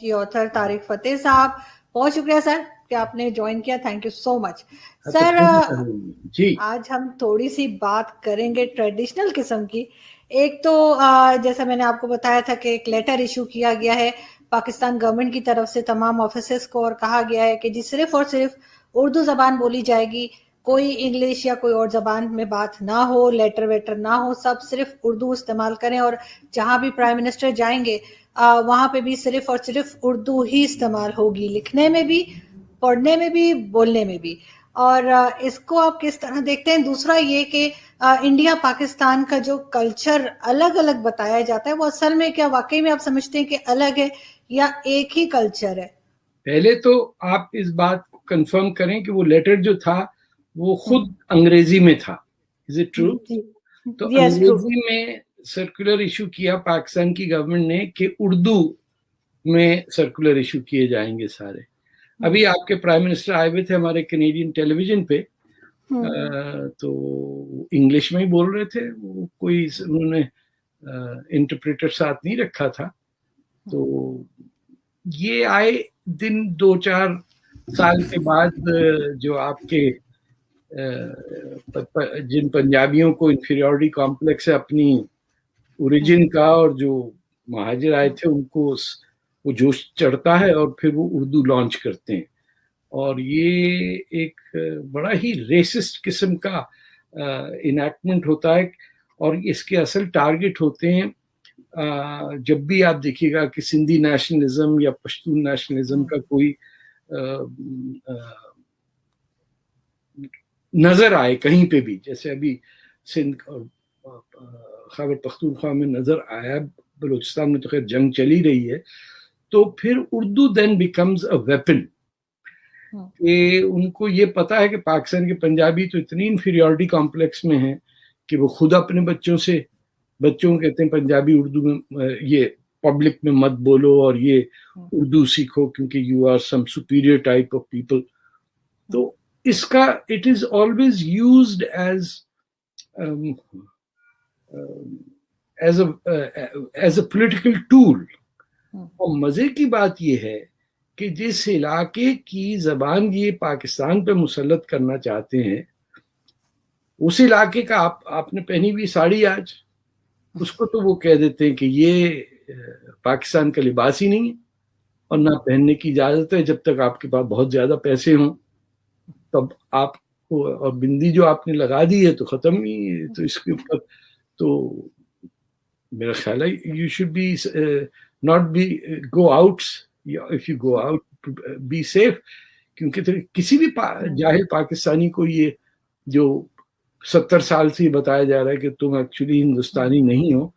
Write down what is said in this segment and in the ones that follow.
جی author Tariq فتح صاحب، بہت شکریہ سر کہ آپ نے جوائن کیا، تھینک یو سو مچ سر. جی آج ہم تھوڑی سی بات کریں گے ٹریڈیشنل قسم کی. ایک تو جیسا میں نے آپ کو بتایا تھا کہ ایک لیٹر ایشو کیا گیا ہے پاکستان گورنمنٹ کی طرف سے تمام آفیسز کو، اور کہا گیا ہے کہ جی صرف اور صرف اردو زبان بولی جائے گی، کوئی انگلش یا کوئی اور زبان میں بات نہ ہو، لیٹر ویٹر نہ ہو، سب صرف اردو استعمال کریں. اور جہاں بھی پرائم منسٹر جائیں گے وہاں پہ بھی صرف اور صرف اردو ہی استعمال ہوگی، لکھنے میں بھی، پڑھنے میں بھی، بولنے میں بھی. اور اس کو آپ کس طرح دیکھتے ہیں؟ دوسرا یہ کہ انڈیا پاکستان کا جو کلچر الگ الگ بتایا جاتا ہے، وہ اصل میں کیا واقعی میں آپ سمجھتے ہیں کہ الگ ہے یا ایک ہی کلچر ہے؟ پہلے تو آپ اس بات کو کنفرم کریں کہ وہ لیٹر جو تھا وہ خود انگریزی میں تھا. Is it true? تو انگریزی میں سرکولر ایشو کیا پاکستان کی گورنمنٹ نے کہ اردو میں سرکولر ایشو کیے جائیں گے سارے. ابھی آپ کے پرائم منسٹر آئے ہوئے تھے ہمارے کینیڈین ٹیلی ویژن پہ، تو انگلش میں ہی بول رہے تھے، وہ کوئی انہوں نے انٹرپریٹر ساتھ نہیں رکھا تھا. تو یہ آئے دن 2-4 سال کے بعد جو آپ کے جن پنجابیوں کو انفیریورٹی کمپلیکس ہے اپنی اوریجن کا، اور جو مہاجر آئے تھے ان کو وہ جوش چڑھتا ہے اور پھر وہ اردو لانچ کرتے ہیں. اور یہ ایک بڑا ہی ریسسٹ قسم کا انیکٹمنٹ ہوتا ہے، اور اس کے اصل ٹارگٹ ہوتے ہیں جب بھی آپ دیکھیے گا کہ سندھی نیشنلزم یا پشتون نیشنلزم کا کوئی نظر آئے کہیں پہ بھی، جیسے ابھی سندھ اور خیبر پختونخوا میں نظر آیا، بلوچستان میں تو خیر جنگ چلی رہی ہے، تو پھر اردو دین بیکمز اے ویپن. کہ ان کو یہ پتا ہے کہ پاکستان کے پنجابی تو اتنی انفیریورٹی کمپلیکس میں ہیں کہ وہ خود اپنے بچوں کہتے ہیں پنجابی اردو میں یہ پبلک میں مت بولو اور یہ اردو سیکھو کیونکہ you are some superior type of people. تو اس کا it is always used as a political tool. اور مزے کی بات یہ ہے کہ جس علاقے کی زبان یہ پاکستان پہ مسلط کرنا چاہتے ہیں، اس علاقے کا آپ نے پہنی ہوئی ساڑی آج، اس کو تو وہ کہہ دیتے ہیں کہ یہ پاکستان کا لباس ہی نہیں ہے اور نہ پہننے کی اجازت ہے جب تک آپ کے پاس بہت زیادہ پیسے ہوں. تب آپ کو، اور بندی جو آپ نے لگا دی ہے تو ختم ہی. تو اس کے اوپر تو میرا خیال ہے you should be not be go out, if you go out be safe. کیونکہ کسی بھی جاہل پاکستانی کو یہ جو 70 سال سے بتایا جا رہا ہے کہ تم ایکچولی ہندوستانی نہیں ہو،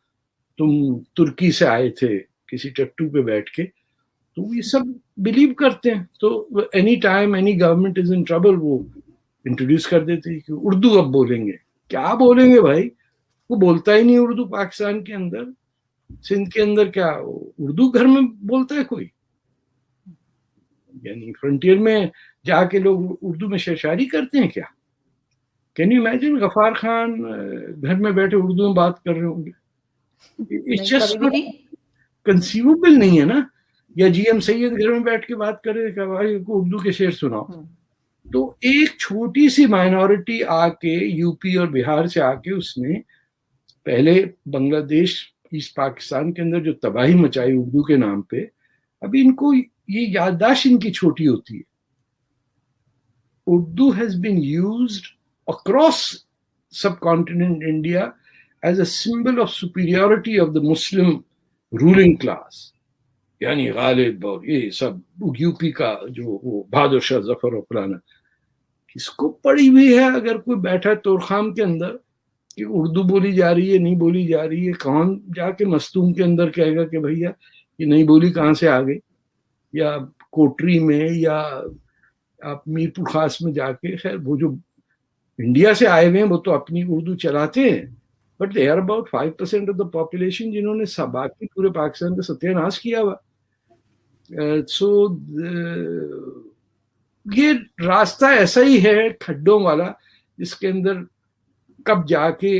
تم ترکی سے آئے تھے کسی ٹٹو پہ بیٹھ کے، تو یہ سب بلیو کرتے ہیں. تو any time any government is in trouble وہ انٹروڈیوس کر دیتے ہیں کہ اردو اب بولیں گے. کیا بولیں گے بھائی؟ وہ بولتا ہی نہیں اردو پاکستان کے اندر. سندھ کے اندر کیا اردو گھر میں بولتا ہے کوئی؟ یعنی فرنٹیئر میں جا کے لوگ اردو میں شعری کرتے ہیں کیا؟ Can you imagine Ghaffar Khan گھر میں بیٹھے اردو میں بات کر رہے ہوں گے؟ اٹس جسٹ کنسیویبل نہیں ہے نا. یا جی ایم سید گھر میں بیٹھ کے بات کر رہے کہ بھائی کو اردو کے شعر سناؤ. تو ایک چھوٹی سی مائنورٹی آ کے یو پی اور بہار سے آ کے اس نے پہلے بنگلہ دیش ایسٹ پاکستان کے اندر جو تباہی مچائی اردو کے نام پہ، ابھی ان کو یہ یادداشت ان کی چھوٹی ہوتی ہے. Urdu has been used across sub continent India as a symbol of superiority of the Muslim ruling class. یعنی غالب اور یہ سب یو پی کا جو وہ بہادر شاہ ظفر اور فلانا، کس کو پڑی ہوئی ہے اگر کوئی بیٹھا تورخام کے اندر کہ اردو بولی جا رہی ہے نہیں بولی جا رہی ہے؟ کون جا کے مستوم کے اندر کہے گا کہ بھیا یہ نہیں بولی کہاں سے آ گئی؟ یا کوٹری میں یا آپ میر پور خاص میں جا کے، خیر وہ جو انڈیا سے آئے ہوئے ہیں وہ تو اپنی اردو چلاتے ہیں، but they are about 5% of the population جنہوں نے باقی پورے پاکستان کا ستیہ ناش کیا ہوا. سو یہ راستہ ایسا ہی ہے کھڈوں والا جس کے اندر کب جا کے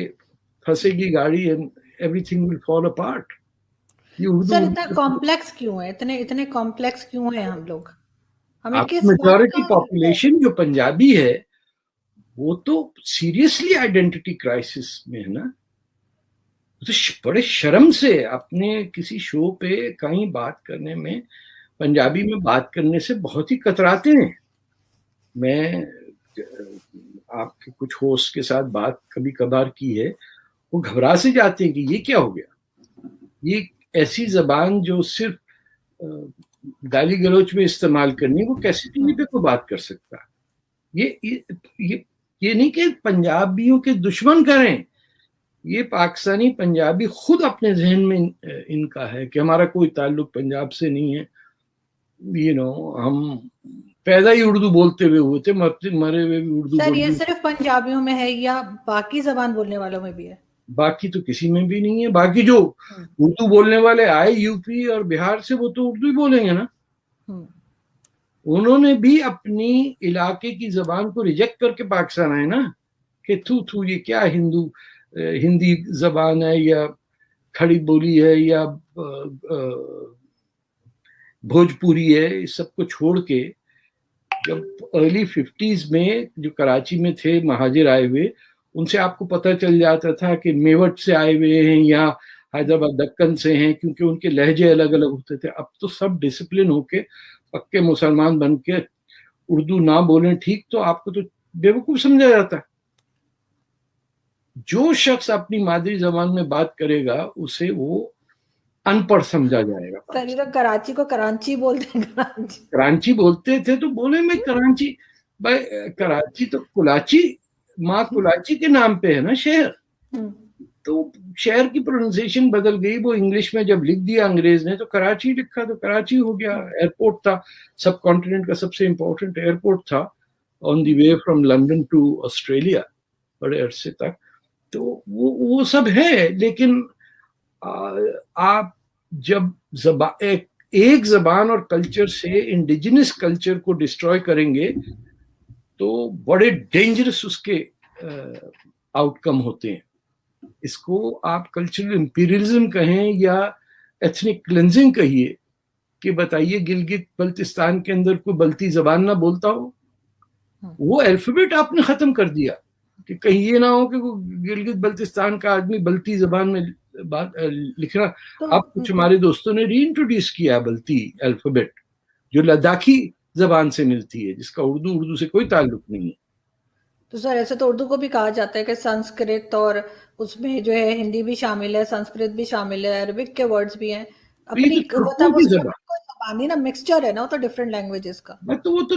پھنسے گی گاڑی and every thing will fall apart. یہ اردو سر اتنا کمپلیکس کیوں ہے، اتنے کمپلیکس کیوں ہیں ہم لوگ؟ ہمیں آپ کس بات میجورٹی کا پاپولیشن جو پنجابی ہے وہ تو سیریسلی آئیڈینٹی کرائسس میں ہے نا. تو بڑے شرم سے اپنے کسی شو پہ کہیں بات کرنے میں، پنجابی میں بات کرنے سے بہت ہی کتراتے ہیں. میں آپ کے کچھ ہوسٹ کے ساتھ بات کبھی کبھار کی ہے، وہ گھبرا سے جاتے ہیں کہ یہ کیا ہو گیا. یہ ایسی زبان جو صرف گالی گلوچ میں استعمال کرنی، وہ کیسے ٹی وی پہ کوئی بات کر سکتا. یہ نہیں کہ پنجابیوں کے دشمن کریں، یہ پاکستانی پنجابی خود اپنے ذہن میں ان کا ہے کہ ہمارا کوئی تعلق پنجاب سے نہیں ہے. ہم پیدا ہی اردو بولتے ہوئے تھے، مرے ہوئے بھی اردو سر یہ بولتے. صرف پنجابیوں میں ہے یا باقی زبان بولنے والوں میں بھی ہے؟ باقی تو کسی میں بھی نہیں ہے. باقی جو اردو بولنے والے آئے یو پی اور بہار سے، وہ تو اردو ہی بولیں گے نا. انہوں نے بھی اپنی علاقے کی زبان کو ریجیکٹ کر کے پاکستان آئے نا، کہ تھو یہ کیا ہندی زبان ہے یا کھڑی بولی ہے یا بھوجپوری ہے. اس سب کو چھوڑ کے جب ارلی 50s میں جو کراچی میں تھے مہاجر آئے ہوئے، ان سے آپ کو پتہ چل جاتا تھا کہ میوٹ سے آئے ہوئے ہیں یا حیدرآباد دکن سے ہیں، کیونکہ ان کے لہجے الگ الگ ہوتے تھے. اب تو سب ڈسپلن ہو کے پکے مسلمان بن کے اردو نہ بولیں ٹھیک تو آپ کو تو بیوقوف سمجھا جاتا ہے. جو شخص اپنی مادری زبان میں بات کرے گا اسے وہ ان پڑھ سمجھا جائے گا. سر یہ کراچی کو کرانچی بولتے ہیں. کراچی بولتے تھے تو بولے میں کراچی، بھائی کراچی تو کلاچی، ماں کلاچی کے نام پہ ہے نا شہر. تو شہر کی پروننسیشن بدل گئی. وہ انگلش میں جب لکھ دیا انگریز نے تو کراچی لکھا تو کراچی ہو گیا. ایئرپورٹ تھا، سب کانٹیننٹ کا سب سے امپورٹنٹ ایئرپورٹ تھا on the way from London to Australia بڑے عرصے تک. تو وہ سب ہے. لیکن آپ جب ایک زبان اور کلچر سے انڈیجنس کلچر کو ڈسٹروائے کریں گے تو بڑے ڈینجرس اس کے آؤٹ کم ہوتے ہیں. اس کو آپ کلچرل امپیریلزم کہیں یا ایتھنک کلینزنگ کہیے، کہ بتائیے گلگت بلتستان کے اندر کوئی بلتی زبان نہ بولتا ہو. وہ الفابیٹ آپ نے ختم کر دیا کہ کہیں یہ نہ ہو کہ گلگت بلتستان کا آدمی بلتی زبان میں لکھ رہا. اب کچھ ہمارے دوستوں نے ری انٹروڈیوس کیا بلتی الفابیٹ، جو لداخی زبان سے ملتی ہے، جس کا اردو سے کوئی تعلق نہیں ہے. تو سر ایسے تو اردو کو بھی کہا جاتا ہے کہ سنسکرت، اور اس میں جو ہے ہندی بھی شامل ہے، سنسکرت بھی شامل ہے، عربک کے ورڈز بھی ہیں. اپنی زبانی نا مکسچر ہے نا، وہ تو ڈفرینٹ لینگویجز کا. تو وہ تو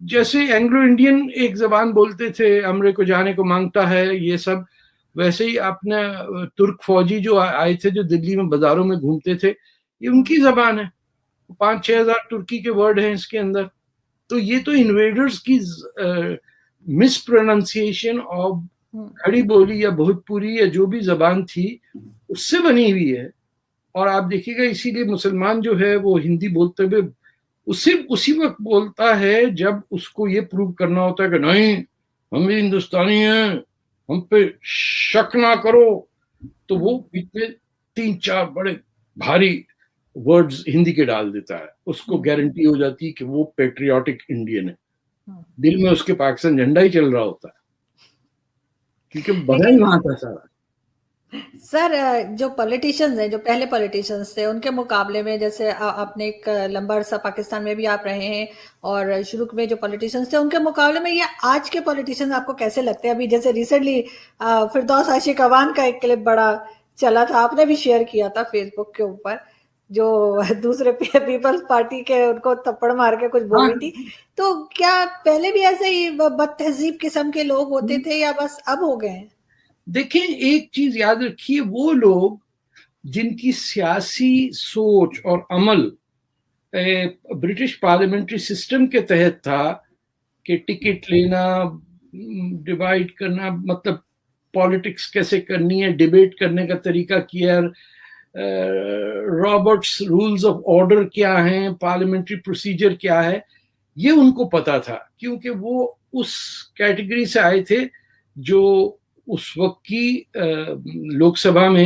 جیسے اینگلو انڈین ایک زبان بولتے تھے، امرے کو جانے کو مانگتا ہے، یہ سب ویسے ہی اپنا ترک فوجی جو آئے تھے جو دلی میں بازاروں میں گھومتے تھے، یہ ان کی زبان ہے. 5-6 ہزار ترکی کے ورڈ ہیں اس کے اندر. تو یہ تو انویڈرز کی مس پروننسیشن آف کھڑی بولی یا بھوجپوری یا جو بھی زبان تھی اس سے بنی ہوئی ہے. اور آپ دیکھیے گا اسی لیے مسلمان جو ہے وہ ہندی بولتے ہوئے اسی وقت بولتا ہے جب اس کو یہ پروو کرنا ہوتا ہے کہ نہیں ہم بھی ہندوستانی ہیں، ہم پہ شک نہ کرو. تو وہ اتنے 3-4 بڑے بھاری ورڈز ہندی کے ڈال دیتا ہے. اس کو گارنٹی ہو جاتی ہے کہ وہ پیٹریوٹک انڈین ہے. دل میں اس کے پاکستان جھنڈا ہی چل رہا ہوتا ہے، کیونکہ بغیر وہاں کا سارا. سر جو پولیٹیشنز ہیں، جو پہلے پولیٹیشنز تھے، ان کے مقابلے میں جیسے آپ نے ایک لمبا عرصہ پاکستان میں بھی آپ رہے ہیں، اور شروع میں جو پولیٹیشنز تھے ان کے مقابلے میں یہ آج کے پولیٹیشنز آپ کو کیسے لگتے ہیں؟ ابھی جیسے ریسنٹلی فردوس عاشق اوان کا ایک کلپ بڑا چلا تھا، آپ نے بھی شیئر کیا تھا فیس بک کے اوپر، جو دوسرے پیپلز پارٹی کے ان کو تھپڑ مار کے کچھ بولی تھی. تو کیا پہلے بھی ایسے ہی بد تہذیب قسم کے لوگ ہوتے تھے یا بس اب ہو گئے ہیں؟ دیکھیں ایک چیز یاد رکھیے، وہ لوگ جن کی سیاسی سوچ اور عمل برٹش پارلیمنٹری سسٹم کے تحت تھا کہ ٹکٹ لینا، ڈیوائیڈ کرنا، مطلب پالیٹکس کیسے کرنی ہے، ڈیبیٹ کرنے کا طریقہ کیا، رابرٹس رولز آف آرڈر کیا ہیں، پارلیمنٹری پروسیجر کیا ہے، یہ ان کو پتا تھا کیونکہ وہ اس کیٹیگری سے آئے تھے جو اس وقت کی لوک سبھا میں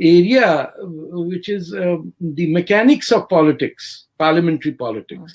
area which is the mechanics of politics, parliamentary politics.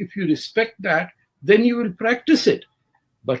if you respect that, then you will practice it. But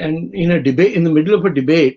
and in a debate, in the middle of a debate,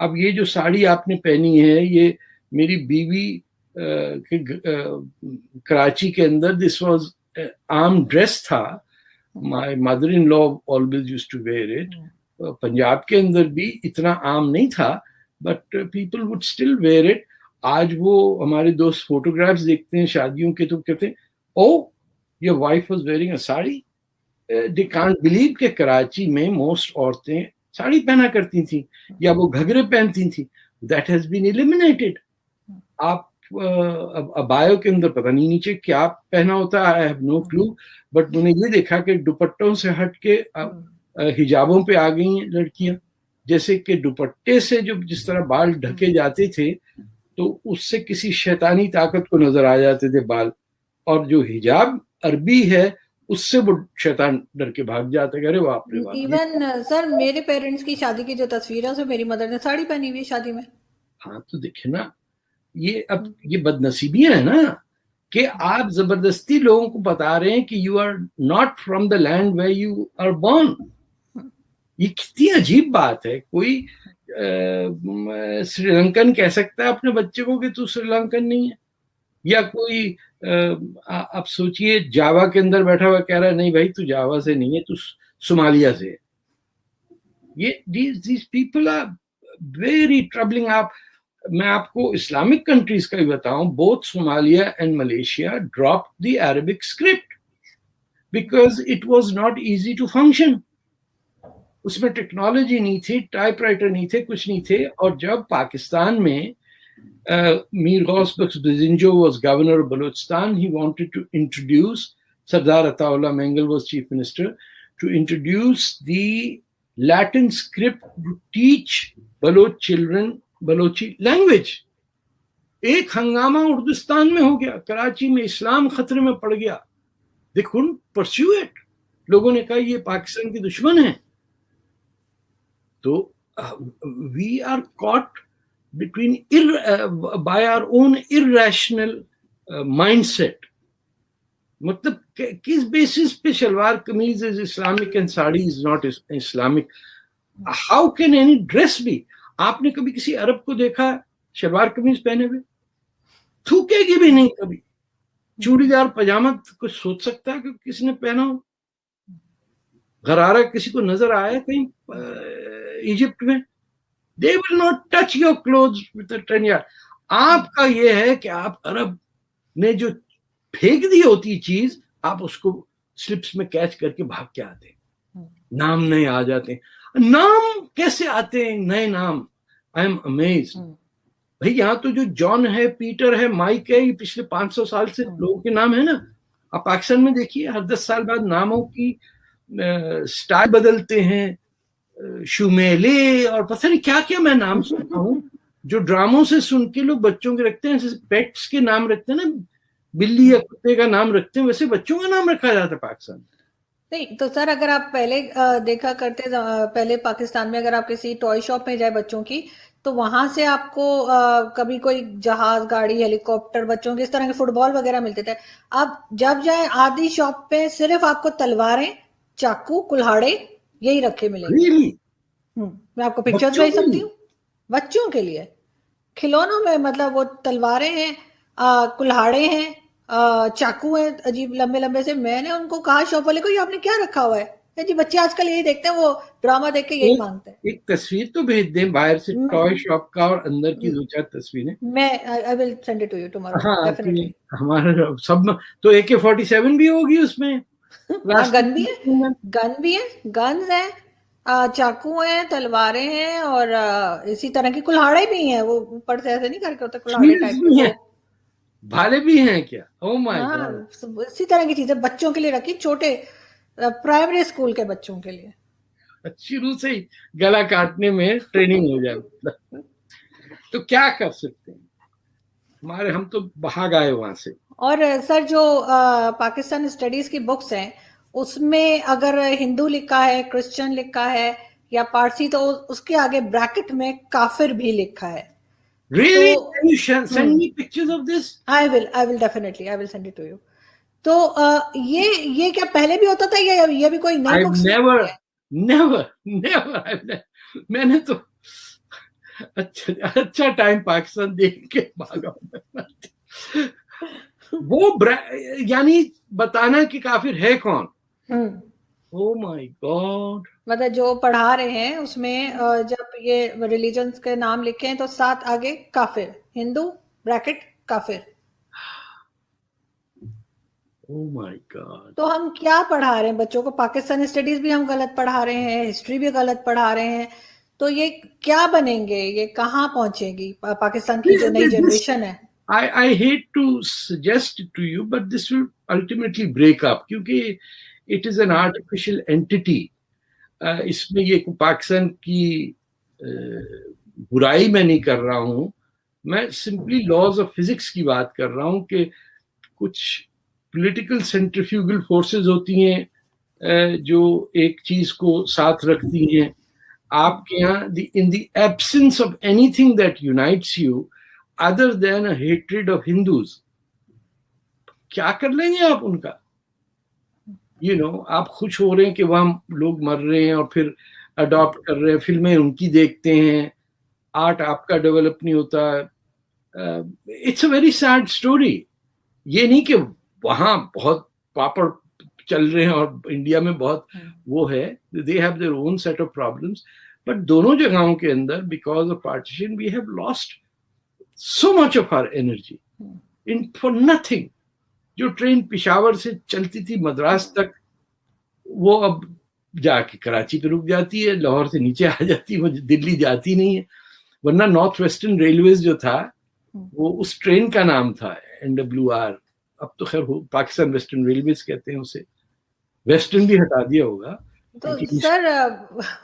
اب یہ جو ساڑی آپ نے پہنی ہے یہ میری بیوی کراچی کے اندر دس واز عام ڈریس تھا. My mother in law always use to wear it. Punjab کے اندر بھی اتنا عام نہیں تھا but people would still wear it. آج وہ ہمارے دوست فوٹوگرافس دیکھتے ہیں شادیوں کے تو کہتے ہیں oh your wife was wearing a sari. They can't believe کہ کراچی میں موسٹ عورتیں ساڑی پہنا کرتی تھیں یا وہ گھگرے پہنتی تھیں. That has been eliminated. آپ ابایوں کے اندر پتہ نہیں نیچے کیا پہنا ہوتا ہے, I have no kilo, but میں نے یہ دیکھا کہ دوپٹوں سے ہٹ کے حجابوں پہ آ گئی ہیں لڑکیاں. جیسے کہ دوپٹے سے جو جس طرح بال ڈھکے جاتے تھے تو اس سے کسی شیطانی طاقت کو نظر آ جاتے تھے بال, اور جو حجاب عربی ہے اس سے وہ شیطان ڈر کے بھاگ جاتا ہے. ارے باپ رے باپ. ایون سر میرے پیرنٹس کی شادی کی جو تصویر ہے اس میں میری مدر نے ساڑی پہنی ہوئی ہے شادی میں. ہاں تو دیکھیں نا, یہ اب یہ بد نصیبیاں ہیں نا کہ آپ زبردستی لوگوں کو بتا رہے ہیں کہ you are not from the land where you are born. یہ کتنی عجیب بات ہے. کوئی سری لنکن کہہ سکتا ہے اپنے بچے کو کہ تو سری لنکن نہیں ہے, یا کوئی آپ سوچئے جاوا کے اندر بیٹھا ہوا کہہ رہا ہے نہیں بھائی تو جاوا سے نہیں ہے تو صومالیہ سے ہے. یہ these people are very troubling. میں آپ کو اسلامک کنٹریز کا بھی بتاؤں, both Somalia and Malaysia dropped the Arabic script because it was not easy to function. اس میں ٹیکنالوجی نہیں تھی, ٹائپ رائٹر نہیں تھے, کچھ نہیں تھے. اور جب پاکستان میں میر غوث بخش Bizenjo was governor of Balochistan, he wanted to introduce, Sardar Ataullah Mengal was chief minister, to introduce the Latin script to teach Baloch children Balochi language. ایک ہنگامہ اردوستان میں ہو گیا, کراچی میں اسلام خطرے میں پڑ گیا. They couldn't pursue it. لوگوں نے کہا یہ پاکستان کے دشمن ہیں. تو we are caught between by our own irrational mindset. مطلب کس بیسس پہ شلوار قمیض is Islamic and sari is not Islamic? How can any dress be? آپ نے کبھی کسی عرب کو دیکھا شلوار قمیض پہنے ہوئے؟ تھوکے گی بھی نہیں کبھی. چوڑی دار پاجامہ کچھ سوچ سکتا ہے کہ کسی نے پہنا ہو؟ غرارہ کسی کو نظر آیا کہیں ایجپٹ میں؟ They will not touch your clothes with a 10 yard. آپ کا یہ ہے کہ آپ عرب نے جو پھینک دی ہوتی چیز آپ اس کو سلپس میں کیچ کر کے بھاگ کے آتے ہیں. نام نئے آ جاتے ہیں. نام کیسے آتے ہیں نئے نام؟ I am amazed. بھائی یہاں تو جو جان ہے, پیٹر ہے, مائک ہے, یہ پچھلے 500 سال سے لوگوں کے نام ہے نا. آپ پاکستان میں دیکھیے ہر 10 سال بعد ناموں کی سٹائل بدلتے ہیں. شمیلے اور پتہ نہیں کیا کیا میں نام سنتا ہوں جو ڈراموں سے سن کے لوگ بچوں کے رکھتے ہیں. جیسے پیٹس کے نام رکھتے ہیں نا, بلی یا کتے کا نام رکھتے ہیں, ویسے بچوں کا نام رکھا جاتا ہے پاکستان میں. نہیں تو سر اگر آپ پہلے دیکھا کرتے پہلے پاکستان میں اگر آپ کسی ٹوائے شاپ میں جائے بچوں کی تو وہاں سے آپ کو کبھی کوئی جہاز, گاڑی, ہیلی کاپٹر, بچوں کے اس طرح کے فٹ بال وغیرہ ملتے تھے. اب جب جائیں آدھی شاپ پہ صرف آپ کو تلواریں, چاقو, کلہاڑے یہی رکھے ملیں گے. میں آپ کو پکچرز بھیج سکتی ہوں بچوں کے لیے. کھلونوں میں مطلب وہ تلواریں ہیں, کلہاڑے ہیں, چاقو ہیں عجیب لمبے لمبے سے. میں نے ان کو کہا شاپ والے کو یہ آپ نے کیا رکھا ہوا ہے؟ جی بچے آج کل یہی دیکھتے ہیں, وہ ڈرامہ دیکھ کے یہی مانگتے ہیں. ایک تصویر تو بھیج دیں باہر سے ٹوائے شاپ کا اور اندر کی دو چار تصویریں. میں I will send it to you tomorrow. Definitely. ہمارا سب تو AK-47 بھی ہوگی اس میں. گن بھی ہے, گنز ہیں, چاقو ہیں, تلواریں ہیں, اور اسی طرح کی کلہاڑے بھی ہیں. وہ اوپر سے ایسے نہیں کر کے ہوتے کلہاڑے ٹائپ کے, بھالے بھی ہیں کیا؟ او مائی گاڈ. اسی طرح کی چیزیں بچوں کے لیے رکھی, چھوٹے پرائمری اسکول کے بچوں کے لیے. شروع سے ہی گلا کاٹنے میں ٹریننگ ہو جائے تو کیا کر سکتے ہیں ہمارے, ہم تو بھاگ آئے وہاں سے. اور سر جو پاکستان اسٹڈیز کی بکس ہیں اس میں اگر ہندو لکھا ہے, کرسچن لکھا ہے یا پارسی, تو اس کے آگے بریکٹ میں کافر بھی لکھا ہے. Really? Can you send me pictures of this? I will definitely. I will send it to you. تو یہ کیا پہلے بھی ہوتا تھا یا یہ بھی کوئی نئی بکس؟ Never. میں نے تو اچھا ٹائم پاکستان دیکھ کے بھاگا وہ یعنی بتانا کہ کافر ہے کون. او مائی گاڈ. مطلب جو پڑھا رہے ہیں اس میں جب یہ ریلیجنز کے نام لکھے ہیں تو 7 آگے کافر, ہندو بریکٹ کافر. او مائی گاڈ. تو ہم کیا پڑھا رہے ہیں بچوں کو؟ پاکستانی اسٹڈیز بھی ہم غلط پڑھا رہے ہیں, ہسٹری بھی غلط پڑھا رہے ہیں. تو یہ کیا بنیں گے, یہ کہاں پہنچے گی پاکستان کی جو نئی جنریشن ہے؟ I hate to suggest to you, but this will ultimately break up کیونکہ it is an artificial entity. اس میں یہ پاکستان کی برائی میں نہیں کر رہا ہوں, میں سمپلی لاز آف فزکس کی بات کر رہا ہوں کہ کچھ پولیٹیکل سینٹریفیوگل فورسز ہوتی ہیں جو ایک چیز کو ساتھ رکھتی ہیں. آپ کے یہاں in the absence of anything that unites you other than a hatred of Hindus, کیا کر لیں گے آپ ان کا؟ آپ خوش ہو رہے ہیں کہ وہاں لوگ مر رہے ہیں اور پھر اڈاپٹ کر رہے ہیں, فلمیں ان کی دیکھتے ہیں, آرٹ آپ کا ڈیولپ نہیں ہوتا. It's a very sad story. یہ نہیں کہ وہاں بہت پاپڑ چل رہے ہیں اور انڈیا میں بہت وہ ہے, they have their own set of problems, but دونوں جگہوں کے اندر because of partition we have lost so much of our energy for nothing. جو ٹرین پشاور سے چلتی تھی مدراس تک, وہ اب جا کے کراچی پہ رک جاتی ہے, لاہور سے نیچے آ جاتی ہے, وہ دلی جاتی نہیں ہے. ورنہ نارتھ ویسٹرن ریلویز جو تھا وہ اس ٹرین کا نام تھا NWR. اب تو خیر پاکستان ویسٹرن ریلویز کہتے ہیں اسے, ویسٹرن بھی ہٹا دیا ہوگا. تو سر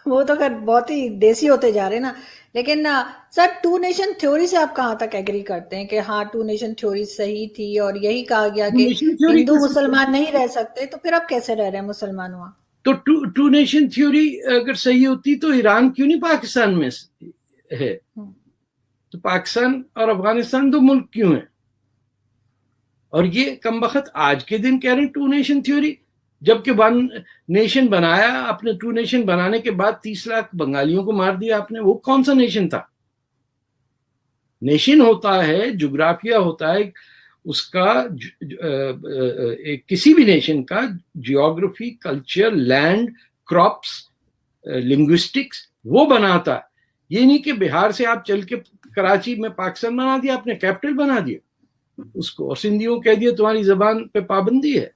وہ تو خیر بہت ہی دیسی ہوتے جا رہے ہیں نا. لیکن سر 2 نیشن تھیوری سے آپ کہاں تک ایگری کرتے ہیں کہ ہاں 2 نیشن تھیوری صحیح تھی اور یہی کہا گیا کہ ہندو مسلمان نہیں رہ سکتے, تو پھر اب کیسے رہ رہے ہیں مسلمان وہاں؟ تو 2 نیشن تھیوری اگر صحیح ہوتی تو ایران کیوں نہیں پاکستان میں ہے؟ تو پاکستان اور افغانستان 2 ملک کیوں ہیں؟ اور یہ کم بخت آج کے دن کہہ رہے ہیں 2 نیشن تھیوری, جبکہ 1 نیشن بنایا آپ نے. 2 نیشن بنانے کے بعد 30 لاکھ بنگالیوں کو مار دیا آپ نے. وہ کون سا نیشن تھا؟ نیشن ہوتا ہے, جغرافیہ ہوتا ہے اس کا, کسی بھی نیشن کا geography, culture, land, crops, linguistics وہ بناتا. یہ نہیں کہ بہار سے آپ چل کے کراچی میں پاکستان بنا دیا آپ نے, کیپٹل بنا دیا اس کو, اور سندھیوں کہہ دیا تمہاری زبان پہ پابندی ہے.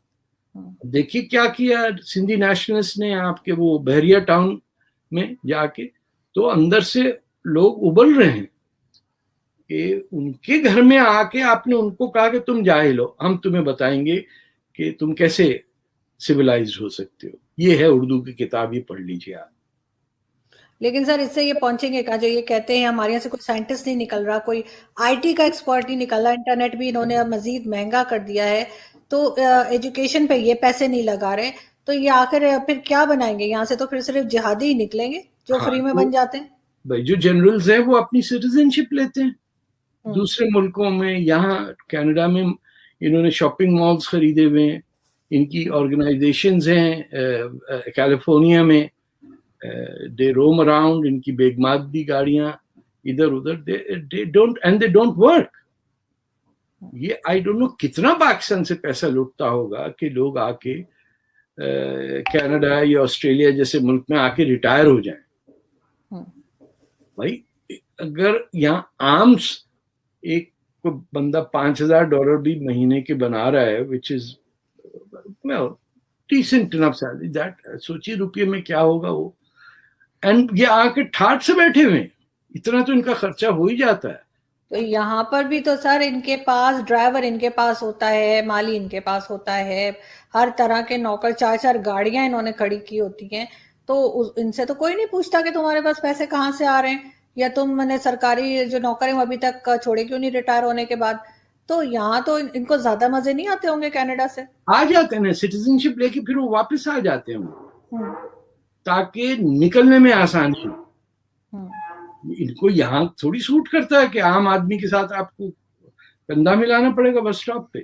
دیکھیے کیا کیا سندھی نیشنلسٹ نے آپ کے وہ بحریہ ٹاؤن میں جا کے, تو اندر سے لوگ ابل رہے ہیں کہ ان کے گھر میں آ کے آپ نے ان کو کہا کہ تم جاہل ہو, ہم تمہیں بتائیں گے کہ تم کیسے سویلائزڈ ہو سکتے ہو. یہ ہے اردو کی کتاب, یہ پڑھ لیجیے آپ. لیکن سر اس سے یہ پہنچیں گے کہاں جو یہ کہتے ہیں ہمارے یہاں سے کوئی سائنٹسٹ نہیں نکل رہا, کوئی IT کا ایکسپرٹ نہیں نکل رہا, انٹرنیٹ بھی انہوں نے اب مزید مہنگا کر دیا ہے, تو ایجوکیشن پہ یہ پیسے نہیں لگا رہے, تو یہ آخر پھر کیا بنائیں گے یہاں سے؟ تو پھر صرف جہادی ہی نکلیں گے جو فری میں بن جاتے ہیں. بھائی جو جنرلز ہیں وہ اپنی سٹیزن شپ لیتے ہیں دوسرے ملکوں میں. یہاں کینیڈا میں انہوں نے شاپنگ مالز خریدے ہوئے ہیں, ان کی آرگنائزیشنز ہیں کیلیفورنیا میں, دے روم اراؤنڈ, ان کی بیگمادی گاڑیاں ادھر ادھر, دے ڈونٹ ورک. یہ آئی ڈونٹ نو کتنا پاکستان سے پیسہ لوٹتا ہوگا کہ لوگ آ کے کینیڈا یا آسٹریلیا جیسے ملک میں آ کے ریٹائر ہو جائیں. بھائی اگر یہاں آرمس ایک بندہ $5,000 بھی مہینے کے بنا رہا ہے, وچ از ڈیسنٹ انف سیلری, دیٹ سوچیے روپیے میں کیا ہوگا وہ. اینڈ یہ آ کے ٹھاٹ سے بیٹھے ہوئے ہیں, اتنا تو ان کا خرچہ ہو ہی جاتا ہے. تو یہاں پر بھی تو سر ان کے پاس ڈرائیور ان کے پاس ہوتا ہے, مالی ان کے پاس ہوتا ہے, ہر طرح کے نوکر, 4 گاڑیاں انہوں نے کھڑی کی ہوتی ہیں, تو ان سے تو کوئی نہیں پوچھتا کہ تمہارے پاس پیسے کہاں سے آ رہے ہیں, یا تم نے سرکاری جو نوکر ہیں وہ ابھی تک چھوڑے کیوں نہیں ریٹائر ہونے کے بعد. تو یہاں تو ان کو زیادہ مزے نہیں آتے ہوں گے کینیڈا سے. آ جاتے ہیں سٹیزن شپ لے کے, پھر وہ واپس آ جاتے ہیں تاکہ نکلنے میں آسانی ہو. ان کو یہاں تھوڑی سوٹ کرتا ہے کہ عام آدمی کے ساتھ آپ کو کندھا ملانا پڑے گا بس سٹاپ پہ.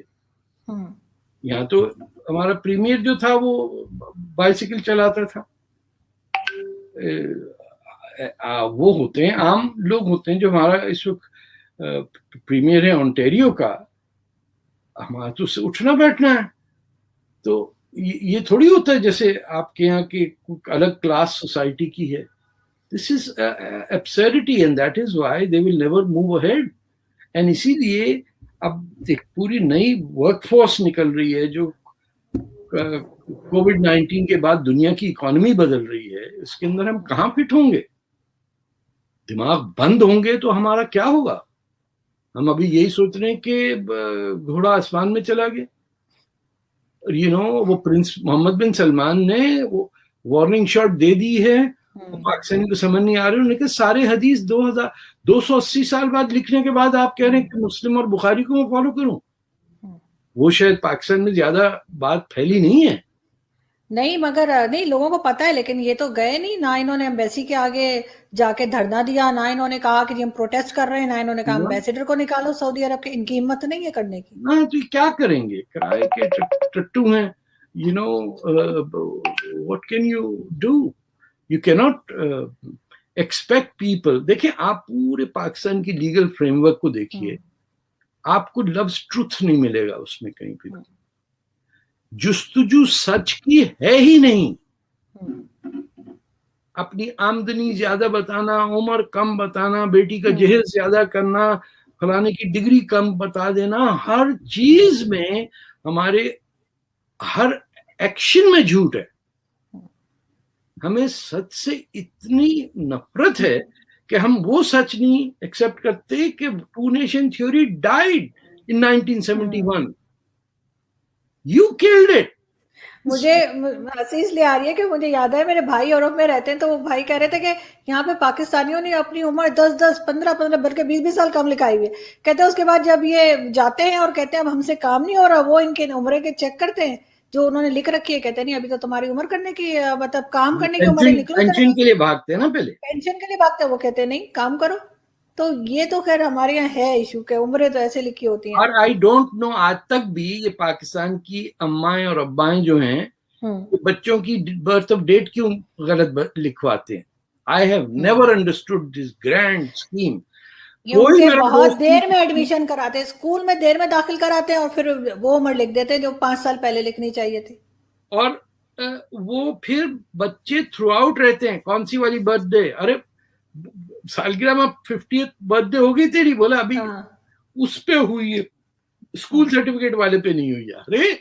یہاں تو ہمارا پریمیئر جو تھا وہ بائیسیکل چلاتا تھا, وہ ہوتے ہیں عام لوگ ہوتے ہیں جو ہمارا اس وقت پریمیئر ہے اونٹیریو کا, ہمارا تو اس سے اٹھنا بیٹھنا ہے. تو یہ تھوڑی ہوتا ہے جیسے آپ کے یہاں کی الگ کلاس سوسائٹی کی ہے. This is absurdity and that is why they will never move ahead. And اسی لیے اب ایک پوری نئی ورک فورس نکل رہی ہے جو کووڈ-19 کے بعد دنیا کی اکانومی بدل رہی ہے, اس کے اندر ہم کہاں فٹ ہوں گے؟ دماغ بند ہوں گے تو ہمارا کیا ہوگا؟ ہم ابھی یہی سوچ رہے ہیں کہ گھوڑا آسمان میں چلا گیا. وہ پرنس محمد بن سلمان نے وارننگ شاٹ دے دی ہے, پاکستانی کو سمجھ نہیں آ رہی. انہوں نے کہا سارے حدیث 280 سال بعد لکھنے کے بعد آپ کہہ رہے ہیں کہ مسلم اور بخاری کو میں فالو کروں. وہ شاید پاکستان میں زیادہ بات پھیلی نہیں ہے. نہیں, مگر نہیں لوگوں کو پتا ہے, لیکن یہ تو گئے نہیں, نہ انہوں نے ایمبیسی کے آگے جا کے دھرنا دیا, نہ انہوں نے کہا کہ ہم پروٹیسٹ کر رہے ہیں, نہ انہوں نے کہا ایمبیسیڈر کو نکالو سعودی عرب کے. ان کی ہمت نہیں ہے کرنے کی. ہاں تو کیا کریں گے, کرائے کے ٹٹو ہیں. what can you do? You cannot expect people. دیکھیں آپ پورے پاکستان کی لیگل فریم ورک کو دیکھیے, آپ کو لفظ ٹروتھ نہیں ملے گا اس میں کہیں پہ. جستجو سچ کی ہے ہی نہیں. اپنی آمدنی زیادہ بتانا, عمر کم بتانا, بیٹی کا جہیز زیادہ کرنا, فلانے کی ڈگری کم بتا دینا, ہر چیز میں ہمارے ہر ایکشن میں جھوٹ ہے. ہمیں سچ سے اتنی نفرت ہے کہ ہم وہ سچ نہیں ایکسپٹ کرتے کہ two nation theory died in 1971. You killed it. مجھے ہنسی اس لیے آ رہی ہے کہ مجھے یاد ہے میرے بھائی یورپ میں رہتے ہیں, تو وہ بھائی کہہ رہے تھے کہ یہاں پہ پاکستانیوں نے اپنی عمر 10 15 بلکہ 20 سال کم لکھائی ہوئی ہے. کہتے ہیں اس کے بعد جب یہ جاتے ہیں اور کہتے ہیں اب ہم سے کام نہیں ہو رہا, وہ ان کے عمرے کے چیک کرتے ہیں جو انہوں نے لکھ رکھی ہے, کہتے ہیں نہیں ابھی تو تمہاری عمر کرنے کی مطلب کام کرنے کی عمر ہے, نکلو. پینشن کے لیے بھاگتے ہیں نا, پہلے پینشن کے لیے بھاگتے ہیں, وہ کہتے ہیں نہیں کام کرو. تو یہ تو خیر ہمارے یہاں ہے ایشو کہ عمریں تو ایسے لکھی ہوتی ہیں. اور آئی ڈونٹ نو آج تک بھی یہ پاکستان کی امائیں اور ابائیں جو ہیں بچوں کی برتھ آف ڈیٹ کیوں غلط لکھواتے ہیں. I have never understood this grand scheme. بہت دیر میں ایڈمیشن کراتے ہیں, اسکول میں دیر میں داخل کراتے ہیں, اور پھر وہ عمر لکھ دیتے ہیں جو 5 سال پہلے لکھنی چاہیے تھی. اور وہ پھر بچے تھرو آؤٹ رہتے ہیں, کون سی والی برتھ ڈے, ارے سالگرہ میں 50th برتھ ڈے ہو گئی تیری, بولا ابھی اس پہ ہوئی ہے, اسکول سرٹیفکیٹ والے پہ نہیں ہوئی. ارے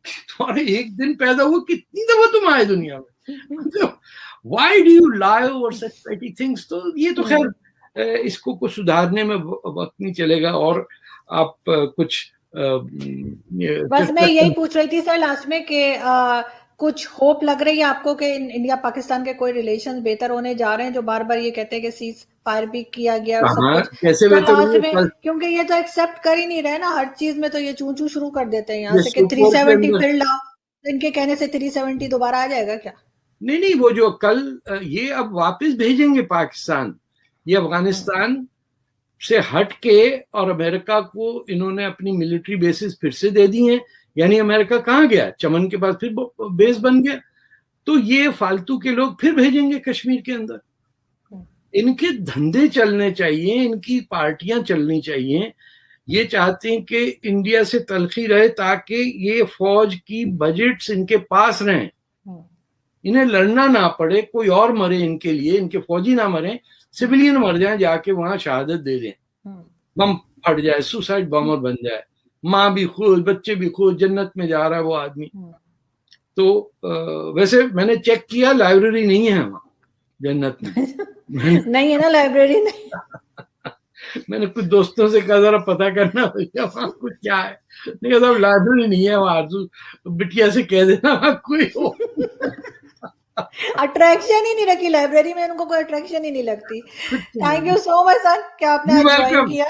تمہارے ایک دن پیدا ہوا, کتنی دفعہ تم آئے دنیا میں. وائی ڈو یو لائی اوور سچ پیٹی تھنگس. تو یہ تو خیر اس کو سدھارنے میں وقت نہیں چلے گا. اور آپ کچھ بس میں یہی پوچھ رہی تھی سر لاسٹ میں کہ کچھ ہوپ لگ رہی ہے آپ کو کہ انڈیا پاکستان کے کوئی ریلیشن بہتر ہونے جا رہے ہیں, جو بار بار یہ کہتے ہیں کہ سیز فائر بھی کیا گیا اور سب کچھ, کیسے بہتر, کیونکہ یہ تو ایکسپٹ کر ہی نہیں رہے نا, ہر چیز میں تو یہ چون چون شروع کر دیتے ہیں یہاں سے کہ 370 پھر لاؤ, ان کے کہنے سے 370 دوبارہ آ جائے گا کیا؟ نہیں, وہ جو کل یہ اب واپس بھیجیں گے پاکستان, یہ افغانستان سے ہٹ کے, اور امریکہ کو انہوں نے اپنی ملٹری بیسز پھر سے دے دی ہیں. یعنی امریکہ کہاں گیا, چمن کے پاس پھر بیس بن گیا. تو یہ فالتو کے لوگ پھر بھیجیں گے کشمیر کے اندر. ان کے دھندے چلنے چاہیے, ان کی پارٹیاں چلنی چاہیے. یہ چاہتے ہیں کہ انڈیا سے تلخی رہے تاکہ یہ فوج کی بجٹس ان کے پاس رہیں, انہیں لڑنا نہ پڑے, کوئی اور مرے ان کے لیے, ان کے فوجی نہ مریں, سویلین مر جائیں جا کے وہاں شہادت دے دیں, بم پھٹ جائے, سوسائڈ بامر بن جائے, ماں بھی خوش, بچے بھی خوش, جنت میں جا رہا ہے وہ آدمی. تو ویسے میں نے چیک کیا, لائبریری نہیں ہے وہاں جنت میں. نہیں ہے نا لائبریری, نہیں. میں نے کچھ دوستوں سے کہا ذرا پتا کرنا بھیا وہاں کچھ کیا ہے, نہیں کہا صاحب لائبریری نہیں ہے وہاں, بٹیا سے کہہ دینا وہاں کوئی ہو. اٹریکشن ہی نہیں رکھی لائبریری میں, ان کو کوئی اٹریکشن ہی نہیں لگتی. تھینک یو سو مچ سر کہ آپ نے جوائن کیا.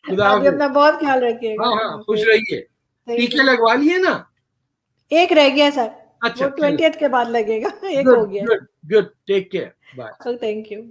آپ بھی اپنا بہت خیال رکھیے گا. ہاں خوش رہیے. ٹیکے لگوا لیے نا؟ ایک رہ گیا سر, اچھا 20th کے بعد لگے گا, ایک ہو گیا. Good, take care, bye. Thank you.